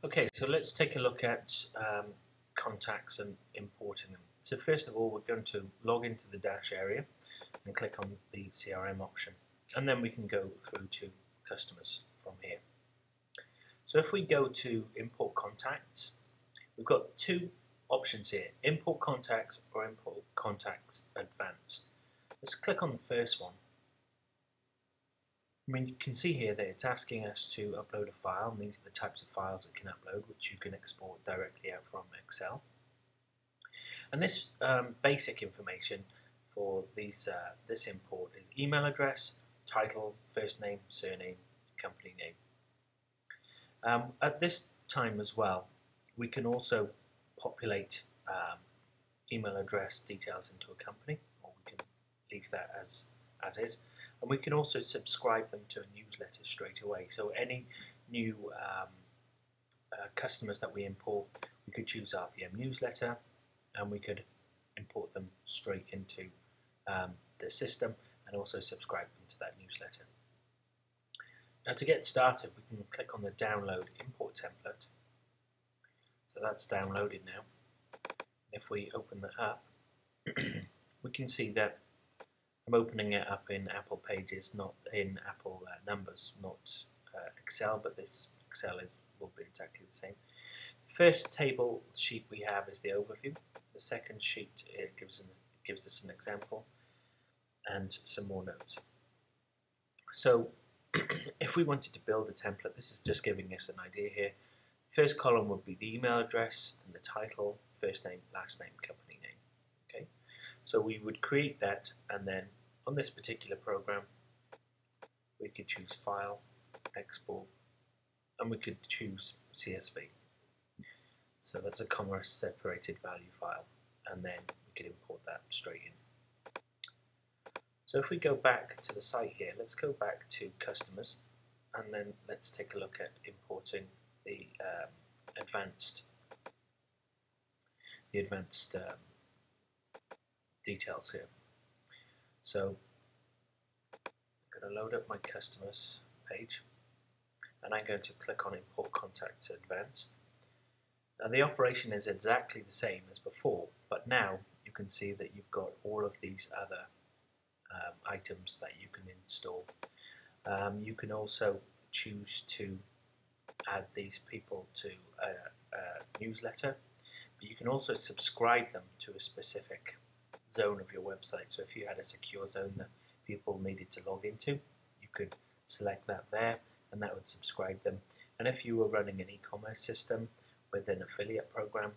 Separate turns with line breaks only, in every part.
Okay, so let's take a look at contacts and importing them. So first of all, we're going to log into the dash area and click on the CRM option. And then we can go through to customers from here. So if we go to import contacts, we've got two options here, import contacts or import contacts advanced. Let's click on the first one. You can see here that it's asking us to upload a file, and these are the types of files it can upload, which you can export directly out from Excel. And this basic information for this import is email address, title, first name, surname, company name. At this time as well, we can also populate email address details into a company, or we can leave that as is. And we can also subscribe them to a newsletter straight away. So any new customers that we import, we could choose RPM newsletter, and we could import them straight into the system and also subscribe them to that newsletter. Now to get started, we can click on the download import template. So that's downloaded now. If we open that up, we can see that I'm opening it up in Apple Pages, not in Apple Numbers, not Excel, but this Excel will be exactly the same. The first table sheet we have is the overview. The second sheet gives us an example and some more notes. So if we wanted to build a template, this is just giving us an idea here. First column would be the email address, and the title, first name, last name, company name. Okay, so we would create that, and then on this particular program, we could choose File, Export, and we could choose CSV. So that's a comma separated value file, and then we could import that straight in. So if we go back to the site here, let's go back to customers, and then let's take a look at importing the advanced details here. So I'm going to load up my customers page, and I'm going to click on import contacts advanced. Now the operation is exactly the same as before, but now you can see that you've got all of these other items that you can install. You can also choose to add these people to a newsletter, but you can also subscribe them to a specific zone of your website. So if you had a secure zone that people needed to log into, you could select that there, and that would subscribe them. And if you were running an e-commerce system with an affiliate program,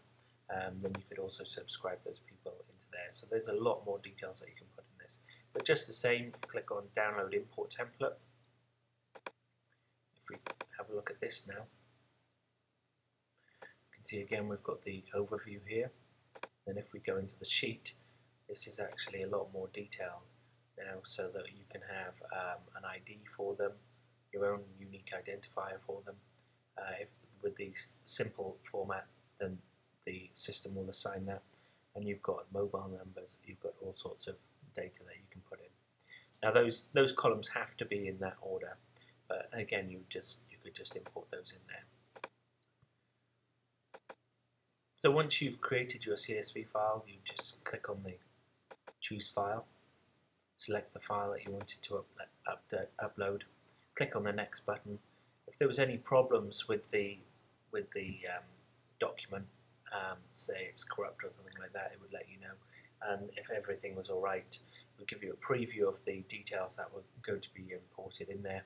then you could also subscribe those people into there. So there's a lot more details that you can put in this. So just the same, click on download import template. If we have a look at this now, you can see again we've got the overview here. Then if we go into the sheet, this is actually a lot more detailed now, so that you can have an ID for them, your own unique identifier for them. With the simple format, then the system will assign that, and you've got mobile numbers, you've got all sorts of data that you can put in. Now those columns have to be in that order, but again you could just import those in there. So once you've created your CSV file, you just click on the choose file, select the file that you wanted to upload, click on the next button. If there was any problems with the document, say it's corrupt or something like that, it would let you know. And if everything was alright, it would give you a preview of the details that were going to be imported in there,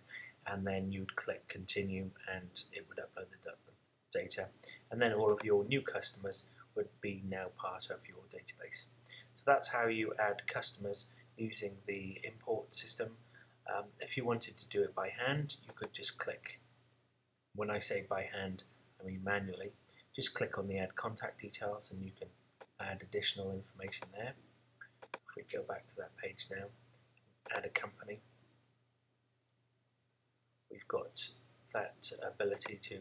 and then you'd click continue and it would upload the data, and then all of your new customers would be now part of your database. So that's how you add customers using the import system. If you wanted to do it by hand, you could just click, when I say by hand, I mean manually, just click on the add contact details and you can add additional information there. If we go back to that page now, add a company, we've got that ability to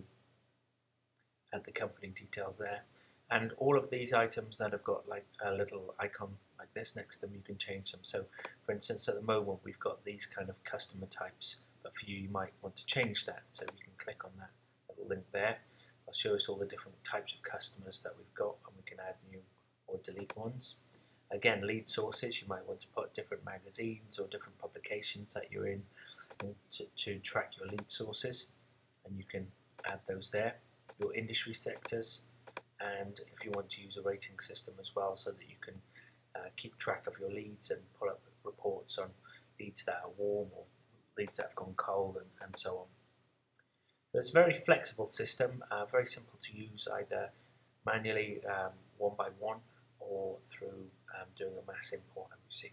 add the company details there, and all of these items that have got like a little icon like this next to them, you can change them. So for instance, at the moment we've got these kind of customer types, but for you, you might want to change that, so you can click on that little link there. I'll show us all the different types of customers that we've got, and we can add new or delete ones. Again, lead sources, you might want to put different magazines or different publications that you're in to track your lead sources, and you can add those there. Your industry sectors, and if you want to use a rating system as well, so that you can keep track of your leads and pull up reports on leads that are warm or leads that have gone cold, and so on. So it's a very flexible system, very simple to use, either manually one by one or through doing a mass import, as we see.